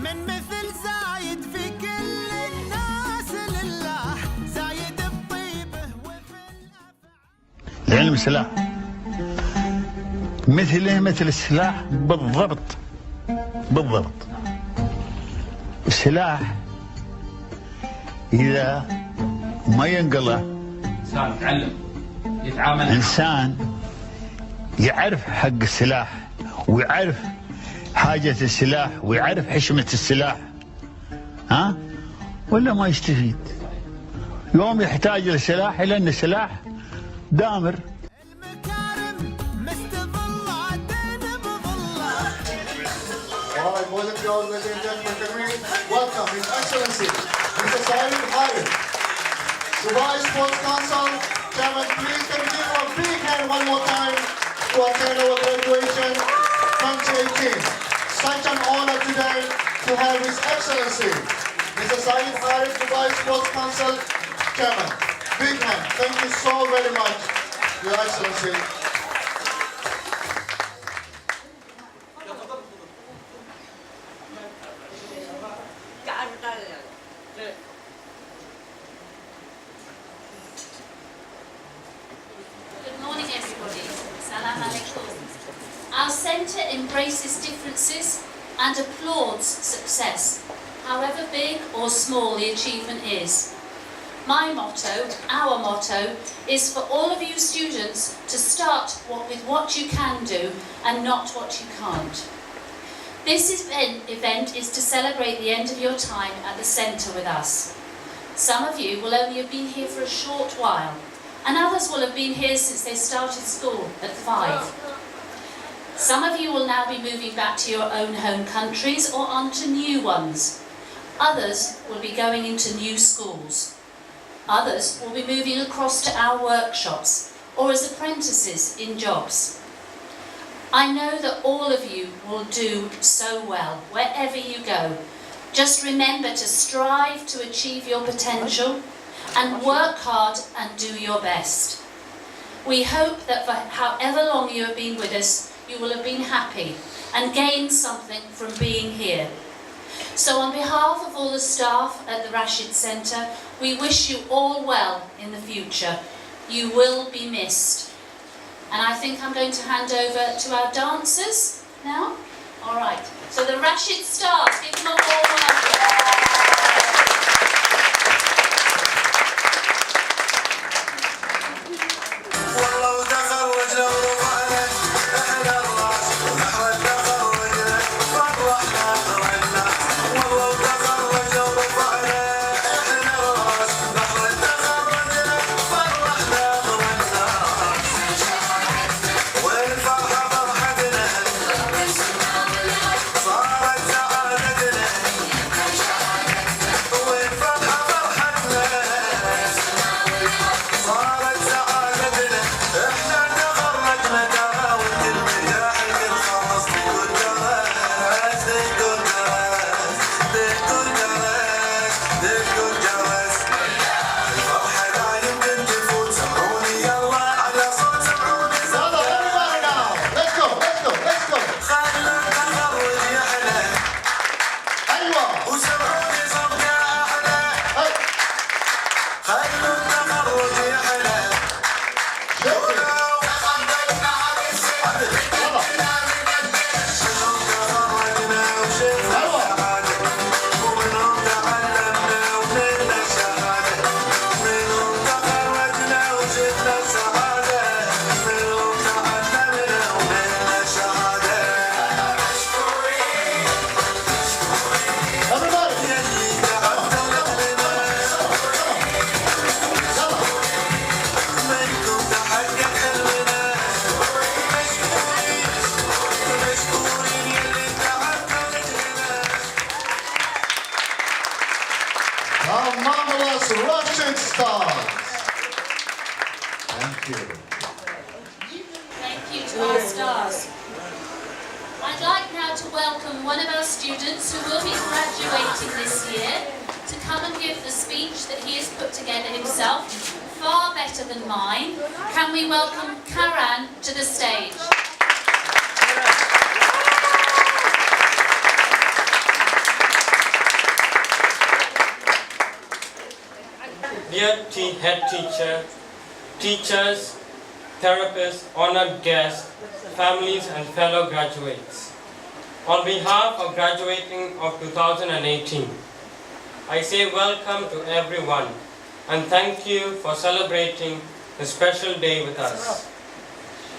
من مثل زايد في كل الناس لله زايد بطيبه وفي الأفعال. العلم سلاح، مثل السلاح بالضبط. السلاح إذا ما ينقله إنسان يتعلم يتعامل، إنسان يعرف حق السلاح ويعرف حاجة السلاح ويعرف حشمة السلاح، ولا ما يستفيد. يوم يحتاج للسلاح لأن السلاح دامر. All right, boys and girls, ladies and gentlemen, can we welcome His Excellency, Mr. Zahid, Dubai Sports Council Chairman. Please can we give a big hand one more time to attend our graduation 2018. Such an honor today to have His Excellency, Mr. Zahid, Dubai Sports Council Chairman. Big hand. Thank you so very much, Your Excellency. Good morning, everybody. Salam alaikum. Our centre embraces differences and applauds success, however big or small the achievement is. My motto, our motto, is for all of you students to start with what you can do and not what you can't. This event is to celebrate the end of your time at the centre with us. Some of you will only have been here for a short while, and others will have been here since they started school at 5. Some of you will now be moving back to your own home countries or onto new ones. Others will be going into new schools. Others will be moving across to our workshops or as apprentices in jobs. I know that all of you will do so well wherever you go. Just remember to strive to achieve your potential and work hard and do your best. We hope that for however long you have been with us, you will have been happy and gained something from being here. So on behalf of all the staff at the Rashid Centre, we wish you all well in the future. You will be missed. And I think I'm going to hand over to our dancers now. All right. So the Rashid stars, give them a warm welcome. Marvelous Russian stars. Thank you. Thank you to our stars. I'd like now to welcome one of our students who will be graduating this year to come and give the speech that he has put together himself, far better than mine. Can we welcome Karan to the stage? dear head teacher, teachers, therapists, honored guests, families and fellow graduates. On behalf of graduating of 2018, I say welcome to everyone and thank you for celebrating this special day with us.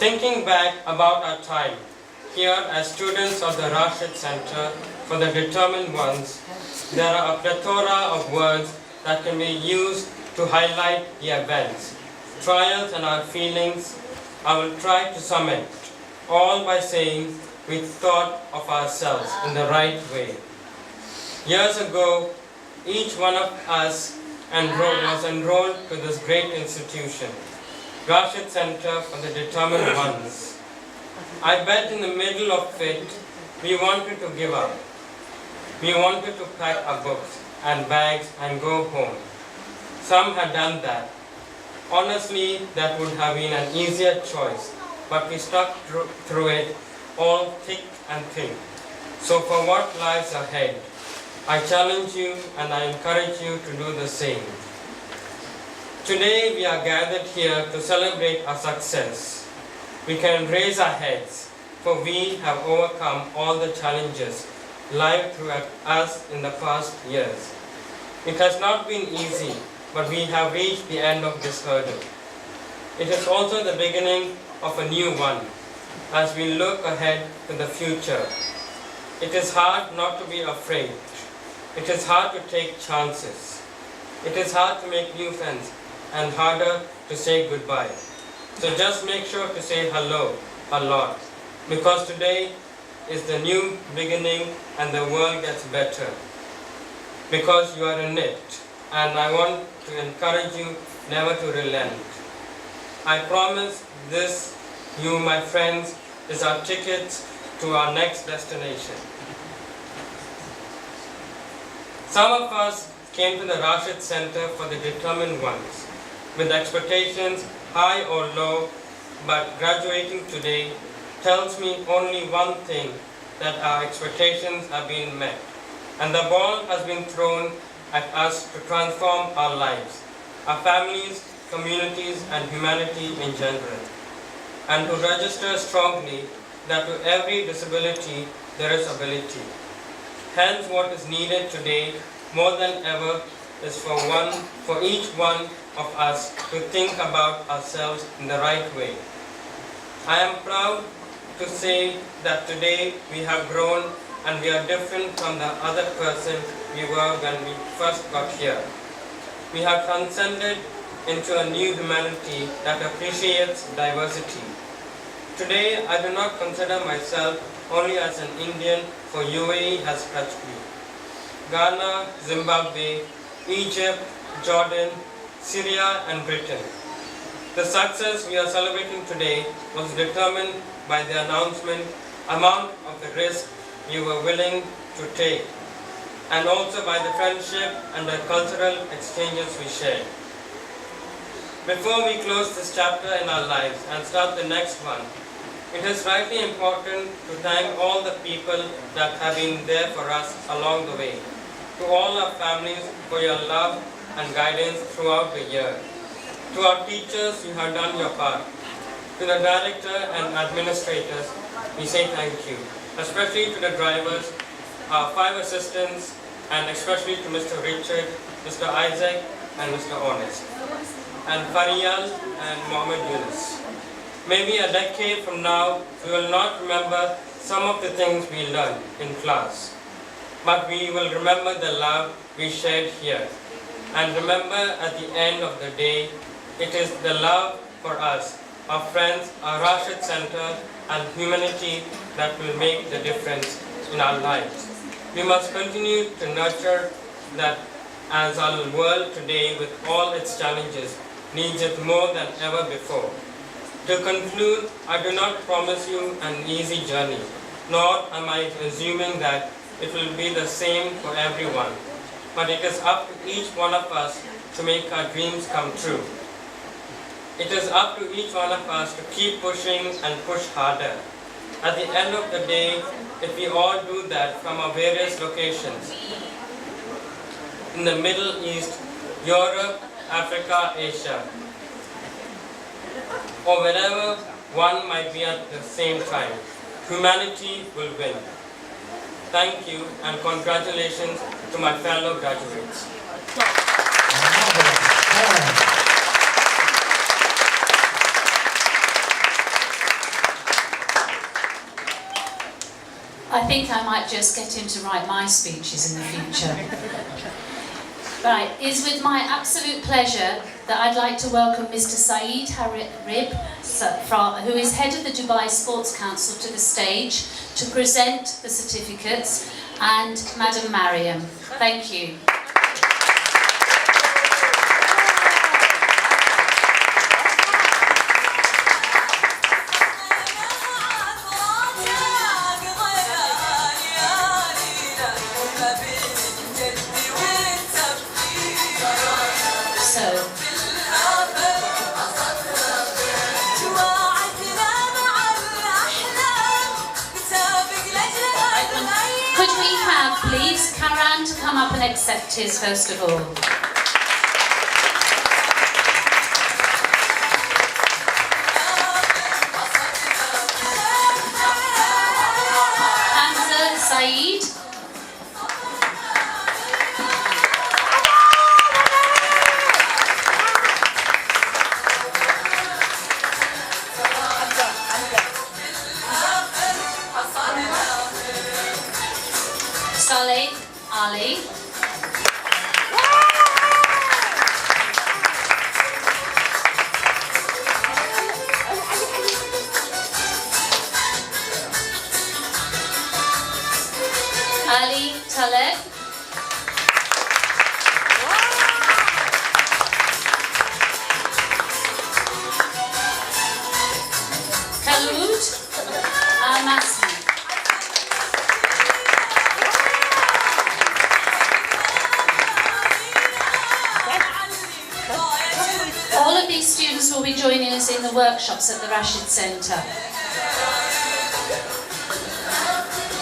Thinking back about our time here as students of the Rashid Center for the Determined Ones, there are a plethora of words that can be used to highlight the events, trials and our feelings. I will try to sum it all by saying we thought of ourselves in the right way. Years ago, each one of us was enrolled to this great institution, Rashid Center for the Determined Ones. I bet in the middle of it, we wanted to give up. We wanted to pack our books and bags and go home. Some had done that. Honestly, that would have been an easier choice, but we stuck through it all thick and thin. So for what lies ahead, I challenge you and I encourage you to do the same. Today we are gathered here to celebrate our success. We can raise our heads, for we have overcome all the challenges life threw at us in the past years. It has not been easy, but we have reached the end of this hurdle. It is also the beginning of a new one, as we look ahead to the future. It is hard not to be afraid. It is hard to take chances. It is hard to make new friends and harder to say goodbye. So just make sure to say hello a lot, because today is the new beginning and the world gets better. Because you are in it, and I want to encourage you never to relent. I promise this, you my friends, is our ticket to our next destination. Some of us came to the Rashid Center for the Determined Ones, with expectations high or low, but graduating today tells me only one thing, that our expectations have been met, and the ball has been thrown at us to transform our lives, our families, communities, and humanity in general, and to register strongly that to every disability there is ability. Hence, what is needed today more than ever is for each one of us to think about ourselves in the right way. I am proud to say that today we have grown and we are different from the other person we were when we first got here. We have transcended into a new humanity that appreciates diversity. Today, I do not consider myself only as an Indian, for UAE has touched me. Ghana, Zimbabwe, Egypt, Jordan, Syria and Britain. The success we are celebrating today was determined by the amount of the risk you were willing to take, and also by the friendship and the cultural exchanges we shared. Before we close this chapter in our lives and start the next one, it is rightly important to thank all the people that have been there for us along the way, to all our families for your love and guidance throughout the year. To our teachers, you have done your part. To the director and administrators, we say thank you. Especially to the drivers, our 5 assistants, and especially to Mr. Richard, Mr. Isaac, and Mr. Honest, and Fariyal and Mohammed Yunus. Maybe a decade from now, we will not remember some of the things we learned in class, but we will remember the love we shared here. And remember, at the end of the day, it is the love for us, our friends, our Rashid Center, and humanity that will make the difference in our lives. We must continue to nurture that, as our world today, with all its challenges, needs it more than ever before. To conclude, I do not promise you an easy journey, nor am I assuming that it will be the same for everyone. But it is up to each one of us to make our dreams come true. It is up to each one of us to keep pushing and push harder. At the end of the day, if we all do that from our various locations, in the Middle East, Europe, Africa, Asia, or wherever one might be at the same time. Humanity will win. Thank you and congratulations to my fellow graduates. I think I might just get him to write my speeches in the future. Right, it's with my absolute pleasure that I'd like to welcome Mr. Saeed Harib, who is head of the Dubai Sports Council, to the stage to present the certificates, and Madam Mariam. Thank you. Could we have, please, Karan to come up and accept his first of all. Hamza Saeed. Saleh Ali. Ali Taleb. Khalud Al-Masri. All of these students will be joining us in the workshops at the Rashid Centre.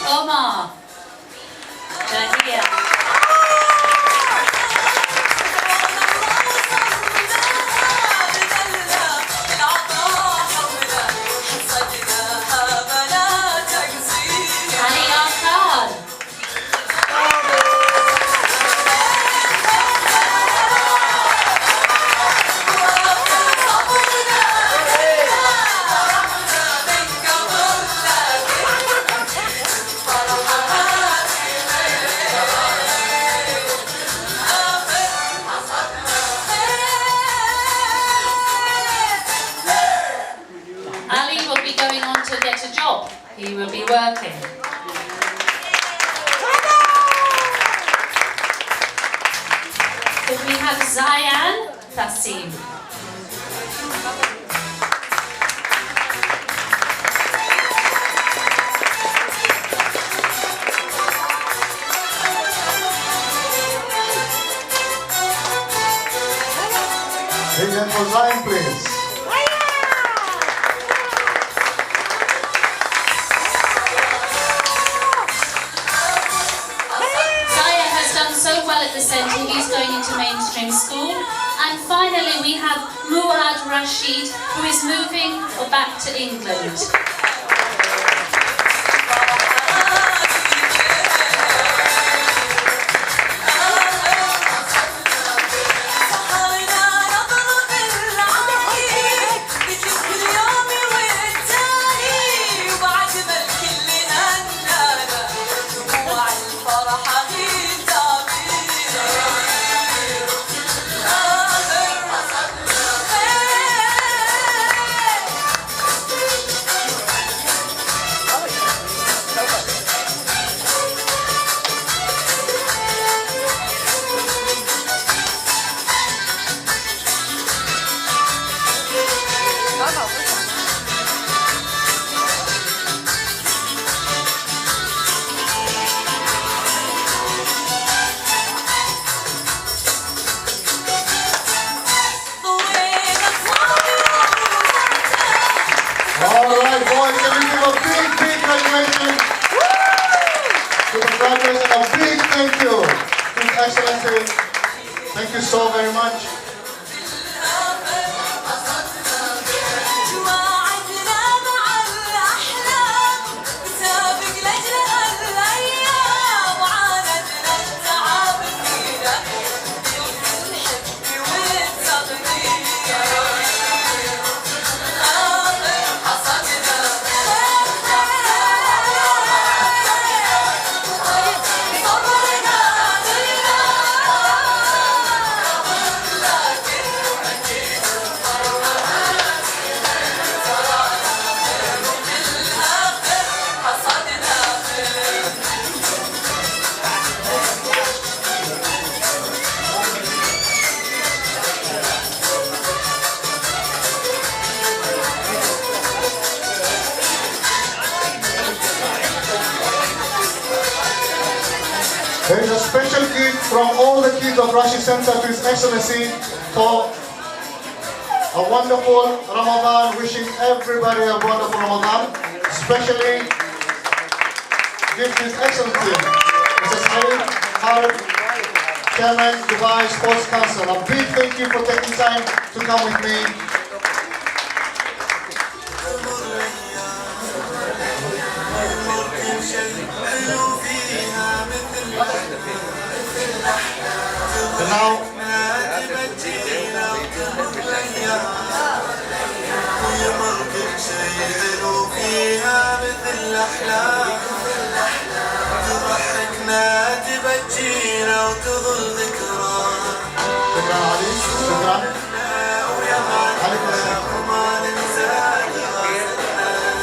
Omar. Jahia. Ali Akar. Ali will be going on to get a job. He will be working. Could we have Zayan Tassim? Big hand for Zion, please. Zayan has done so well at the centre, he's going into mainstream school. And finally we have Muad Rashid, who is moving back to England. All right, boys, can we give a big, big graduation to the graduates and a big thank you to His Excellency. Thank you so very much. special gift from all the kids of Rashid Center to His Excellency for a wonderful Ramadan, wishing everybody a wonderful Ramadan. Especially give His Excellency, Mr. Zaid, Chairman, Dubai Sports Council. A big thank you for taking time to come with me. And now,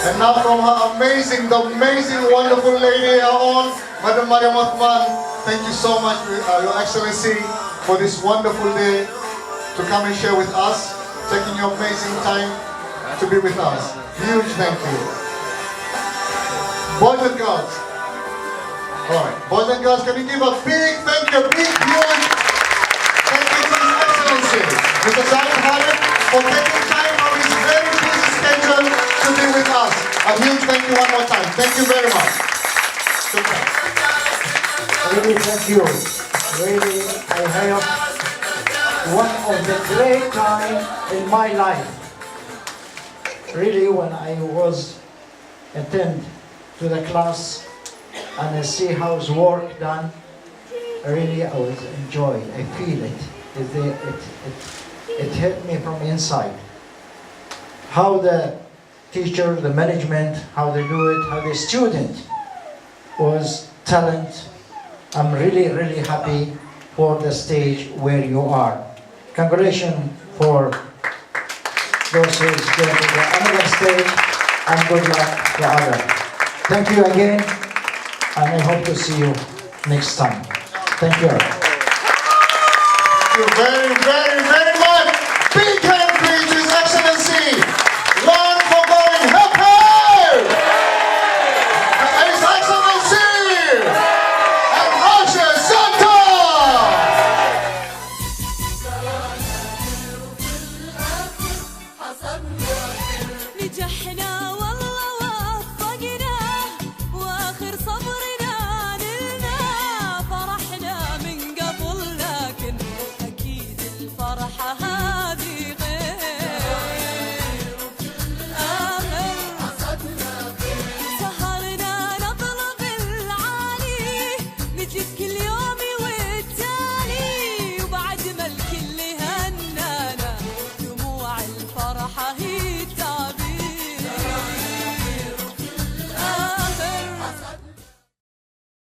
and now from her amazing, the amazing, wonderful lady, our own, Madam Mariam Othman. Thank you so much, Your Excellency, for this wonderful day to come and share with us, taking your amazing time to be with us. Huge thank you. Boys and girls. All right, boys and girls, can you give a big thank you, big, huge thank you to His Excellency, Mr. Zaid for taking time from his very busy schedule to be with us. A huge thank you one more time. Thank you very much. Good time. Really, thank you. Really, I have one of the great time in my life. Really, when I was attend to the class and I see how's work done, really I was enjoyed. I feel it. It hit me from inside. How the teacher, the management, how they do it, how the student was talent. I'm really, really happy for the stage where you are. Congratulations for those who is going to the another stage, and good luck to others. Thank you again, and I hope to see you next time. Thank you. Thank you very, very, very